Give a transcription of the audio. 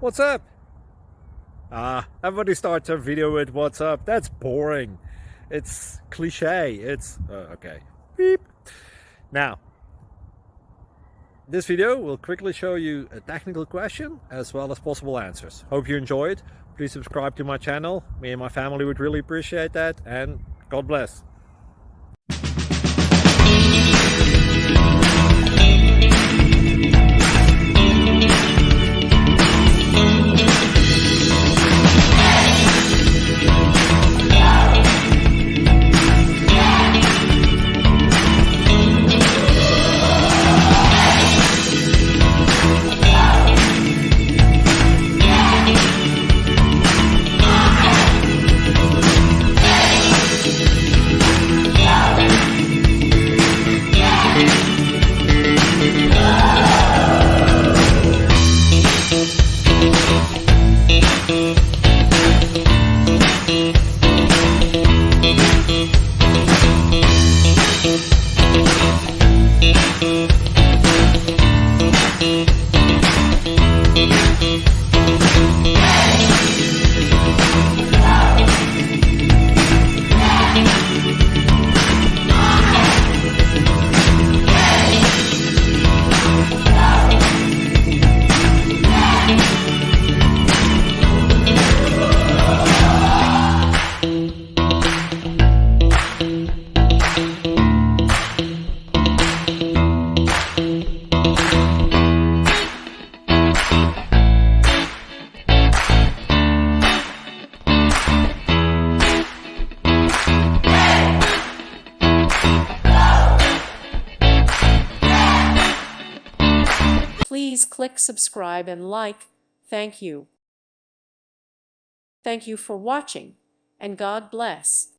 What's up? Everybody starts a video with what's up. That's boring. It's cliche. It's okay. Beep. Now, this video will quickly show you a technical question as well as possible answers. Hope you enjoyed. Please subscribe to my channel. Me and my family would really appreciate that, and God bless. Please click subscribe and like. Thank you. Thank you for watching, and God bless.